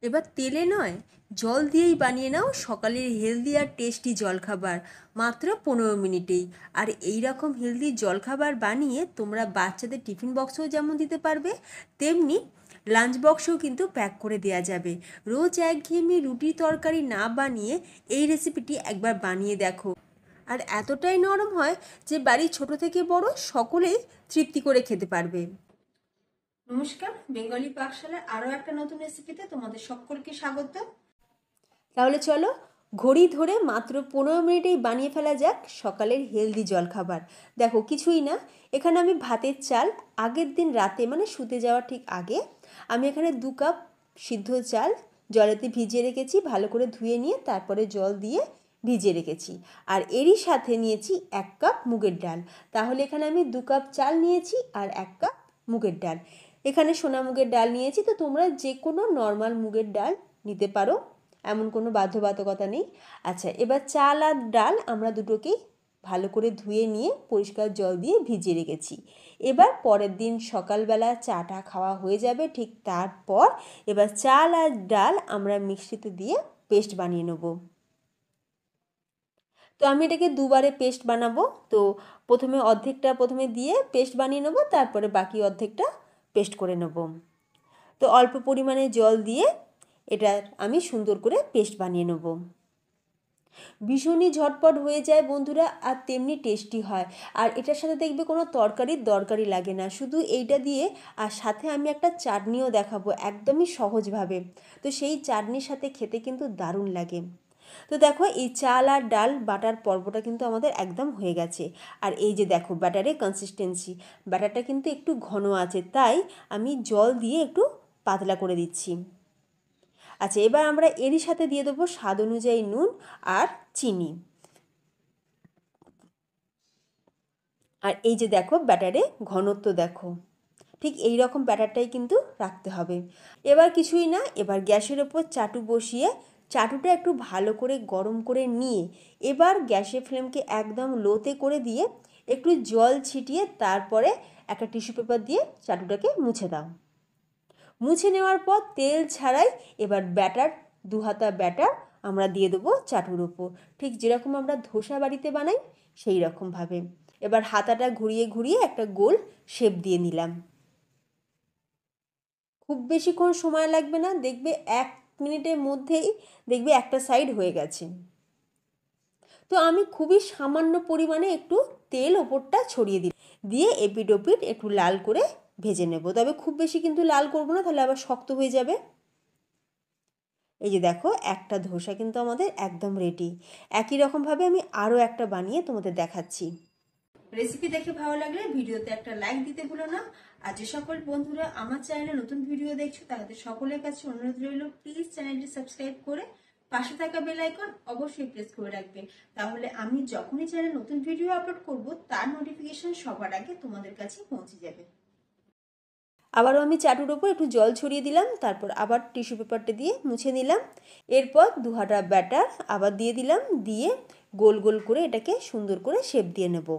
এবার তেলে নয়, জল দিয়েই বানিয়ে নাও সকালের হেলদি আর টেস্টি জলখাবার মাত্র 15 মিনিটেই। আর এই রকম হেলদি জলখাবার বানিয়ে তোমরা বাচ্চাদের টিফিন বক্সেও যেমন দিতে পারবে, তেমনি লাঞ্চ বক্সেও কিন্তু প্যাক করে দেওয়া যাবে। রোজ একঘেয়েমি রুটি তরকারি না বানিয়ে এই রেসিপিটি একবার বানিয়ে দেখো। আর এতটাই নরম হয় যে বাড়ির ছোট থেকে বড় সকলেই তৃপ্তি করে খেতে পারবে। নমস্কার, বেঙ্গলি পাকশালার আরও একটা নতুন রেসিপিতে তোমাদের সকলকে স্বাগত। তাহলে চলো ঘড়ি ধরে মাত্র 15 মিনিটেই বানিয়ে ফেলা যাক সকালের হেলদি জলখাবার। দেখো কিছুই না, এখানে আমি ভাতের চাল আগের দিন রাতে মানে শুতে যাওয়ার ঠিক আগে আমি এখানে 2 কাপ সিদ্ধ চাল জলেতে ভিজিয়ে রেখেছি, ভালো করে ধুয়ে নিয়ে তারপরে জল দিয়ে ভিজিয়ে রেখেছি। আর এরই সাথে নিয়েছি 1 কাপ মুগের ডাল। তাহলে এখানে আমি 2 কাপ চাল নিয়েছি আর 1 কাপ মুগের ডাল। এখানে সোনা মুগের ডাল নিয়েছি, তো তোমরা যে কোনো নর্মাল মুগের ডাল নিতে পারো, এমন কোনো বাধ্যবাধকতা নেই। আচ্ছা, এবার চাল আর ডাল আমরা দুটোকেই ভালো করে ধুয়ে নিয়ে পরিষ্কার জল দিয়ে ভিজিয়ে রেখেছি। এবার পরের দিন সকালবেলা চাটা খাওয়া হয়ে যাবে, ঠিক তারপর এবার চাল আর ডাল আমরা মিক্সিতে দিয়ে পেস্ট বানিয়ে নেব। তো আমি এটাকে দুবারে পেস্ট বানাবো। তো প্রথমে অর্ধেকটা দিয়ে পেস্ট বানিয়ে নেব, তারপরে বাকি অর্ধেকটা পেস্ট করে নেব। তো অল্প পরিমাণে জল দিয়ে এটা আমি সুন্দর করে পেস্ট বানিয়ে নেব। ভীষণই ঝটপট হয়ে যায় বন্ধুরা, আর তেমনি টেস্টি হয়। আর এটার সাথে দেখবে কোনো তরকারির দরকারই লাগে না, শুধু এইটা দিয়ে। আর সাথে আমি একটা চাটনিও দেখাবো একদমই সহজভাবে। তো সেই চাটনির সাথে খেতে কিন্তু দারুণ লাগে। তো দেখো এই চাল আর ডাল বাটার পর্বটা কিন্তু আমাদের একদম হয়ে গেছে। আর এই যে দেখো ব্যাটারের কনসিস্টেন্সি, ব্যাটারটা কিন্তু একটু ঘন আছে, তাই আমি জল দিয়ে একটু পাতলা করে দিচ্ছি। আচ্ছা, এবার আমরা এরই সাথে দিয়ে দেবো স্বাদ অনুযায়ী নুন আর চিনি। আর এই যে দেখো ব্যাটারে ঘনত্ব দেখো, ঠিক এই রকম ব্যাটারটাই কিন্তু রাখতে হবে। এবার কিছুই না, এবার গ্যাসের ওপর চাটু বসিয়ে চাটুটা একটু ভালো করে গরম করে নিয়ে এবার গ্যাসের ফ্লেমকে একদম লোতে করে দিয়ে একটু জল ছিটিয়ে তারপরে একটা টিস্যু পেপার দিয়ে চাটুটাকে মুছে দাও। মুছে নেওয়ার পর তেল ছাড়াই এবার ব্যাটার 2 হাতা ব্যাটার আমরা দিয়ে দেবো চাটুর উপর, ঠিক যেরকম আমরা ধোসা বাড়িতে বানাই সেই রকমভাবে। এবার হাতাটা ঘুরিয়ে ঘুরিয়ে একটা গোল শেপ দিয়ে নিলাম। খুব বেশিক্ষণ সময় লাগবে না, দেখবে 1 মিনিটের মধ্যেই দেখবে একটা সাইড হয়ে গেছে। তো আমি খুবই সামান্য পরিমাণে একটু তেল ওপরটা ছড়িয়ে দিয়ে এপিট ওপিট একটু লাল করে ভেজে নেব। তবে খুব বেশি কিন্তু লাল করব না, তাহলে আবার শক্ত হয়ে যাবে। এই যে দেখো একটা ধোসা কিন্তু আমাদের একদম রেডি। একই রকমভাবে আমি আরও একটা বানিয়ে তোমাদের দেখাচ্ছি। রেসিপি দেখে ভালো লাগলে ভিডিওতে একটা লাইক দিতে ভুলো না। আর যে সকল বন্ধুরা আমার চ্যানেলে নতুন ভিডিও দেখছো তাদের সকলের কাছে অনুরোধ রইল, প্লিজ চ্যানেলটি সাবস্ক্রাইব করে পাশে থাকা বেল আইকন অবশ্যই প্রেস করে রাখবে। তাহলে আমি যখনই চ্যানেলে নতুন ভিডিও আপলোড করব তার নোটিফিকেশন সবার আগে তোমাদের কাছে পৌঁছে যাবে। আবারও আমি চাটুর ওপর একটু জল ছড়িয়ে দিলাম, তারপর আবার টিস্যু পেপারটা দিয়ে মুছে নিলাম। এরপর 2 হাতা ব্যাটার আবার দিয়ে দিলাম, দিয়ে গোল গোল করে এটাকে সুন্দর করে শেপ দিয়ে নেব।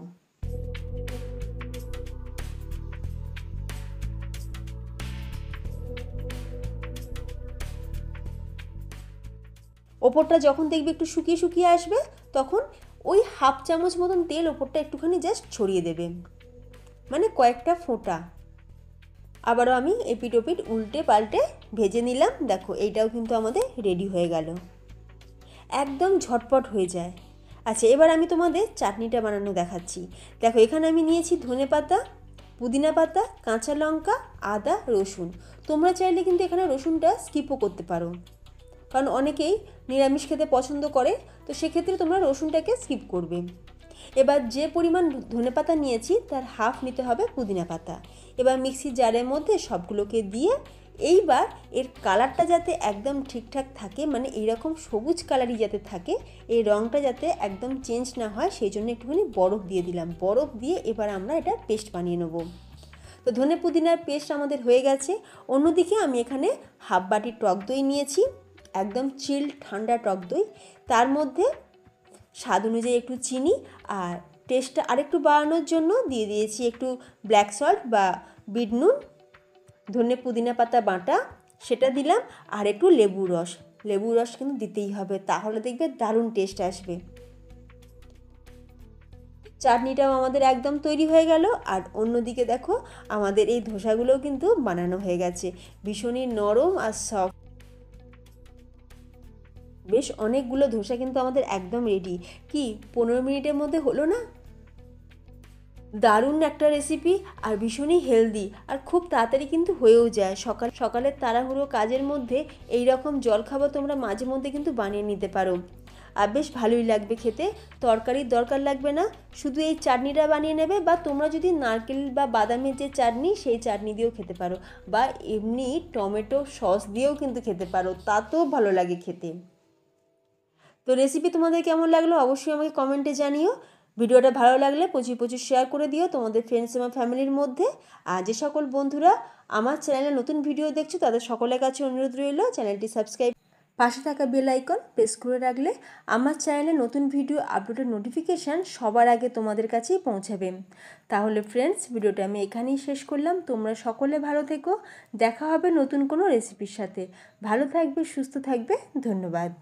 ওপরটা যখন দেখবে একটু শুকিয়ে শুকিয়ে আসবে, তখন ওই হাফ চামচ মতন তেল ওপরটা একটুখানি জাস্ট ছড়িয়ে দেবে, মানে কয়েকটা ফোঁটা। আবারও আমি এপিট ওপিট উল্টে পাল্টে ভেজে নিলাম। দেখো এইটাও কিন্তু আমাদের রেডি হয়ে গেল, একদম ঝটপট হয়ে যায়। আচ্ছা, এবার আমি তোমাদের চাটনিটা বানানো দেখাচ্ছি। দেখো এখানে আমি নিয়েছি ধনেপাতা, পুদিনা পাতা, কাঁচা লঙ্কা, আদা, রসুন। তোমরা চাইলে কিন্তু এখানে রসুনটা স্কিপও করতে পারো, কারণ অনেকেই নিরামিষ খেতে পছন্দ করে, তো সেক্ষেত্রে তোমরা রসুনটাকে স্কিপ করবে। এবার যে পরিমাণ ধনেপাতা নিয়েছি তার হাফ নিতে হবে পুদিনা পাতা। এবার মিক্সির জারের মধ্যে সবগুলোকে দিয়ে এইবার এর কালারটা যাতে একদম ঠিকঠাক থাকে, মানে এইরকম সবুজ কালারই যাতে থাকে, এই রঙটা যাতে একদম চেঞ্জ না হয় সেই জন্য একটুখানি বরফ দিয়ে দিলাম। বরফ দিয়ে এবার আমরা এটা পেস্ট বানিয়ে নেব। তো ধনে পুদিনার পেস্ট আমাদের হয়ে গেছে। অন্যদিকে আমি এখানে হাফ বাটি টক দই নিয়েছি, একদম চিল্ড ঠান্ডা টক দই। তার মধ্যে স্বাদ অনুযায়ী একটু চিনি, আর টেস্টটা আরেকটু বাড়ানোর জন্য দিয়ে দিয়েছি একটু ব্ল্যাক সল্ট বা বিট নুন, ধনে পুদিনা পাতা বাটা, সেটা দিলাম, আর একটু লেবু রস কিন্তু দিতেই হবে, তাহলে দেখবে দারুণ টেস্ট আসবে। চাটনিটাও আমাদের একদম তৈরি হয়ে গেল। আর অন্যদিকে দেখো আমাদের এই ধোসাগুলোও কিন্তু বানানো হয়ে গেছে, ভীষণই নরম আর সফট। বেশ অনেকগুলো ধোসা কিন্তু আমাদের একদম রেডি। কি 15 মিনিটের মধ্যে হলো না? দারুণ একটা রেসিপি, আর ভীষণই হেলদি, আর খুব তাড়াতাড়ি কিন্তু হয়েও যায়। সকালের তাড়াহুড়ো কাজের মধ্যে এই রকম জলখাবার তোমরা মাঝে মধ্যে কিন্তু বানিয়ে নিতে পারো, আর বেশ ভালোই লাগবে খেতে। তরকারির দরকার লাগবে না, শুধু এই চাটনিটা বানিয়ে নেবে, বা তোমরা যদি নারকেল বা বাদামের যে চাটনি সেই চাটনি দিয়েও খেতে পারো, বা এমনি টমেটো সস দিয়েও কিন্তু খেতে পারো, তাতেও ভালো লাগে খেতে। তো রেসিপি তোমাদের কেমন লাগলো অবশ্যই আমাকে কমেন্টে জানিও। ভিডিওটা ভালো লাগলে প্রচুর প্রচুর শেয়ার করে দিও তোমাদের ফ্রেন্ডস এবং ফ্যামিলির মধ্যে। আর যে সকল বন্ধুরা আমার চ্যানেলে নতুন ভিডিও দেখছো তাদের সকলের কাছে অনুরোধ রইল চ্যানেলটি সাবস্ক্রাইব, পাশে থাকা বেল আইকন প্রেস করে রাখলে আমার চ্যানেলে নতুন ভিডিও আপলোডের নোটিফিকেশান সবার আগে তোমাদের কাছেই পৌঁছাবে। তাহলে ফ্রেন্ডস, ভিডিওটা আমি এখানেই শেষ করলাম। তোমরা সকলে ভালো থেকো, দেখা হবে নতুন কোনো রেসিপির সাথে। ভালো থাকবে, সুস্থ থাকবে, ধন্যবাদ।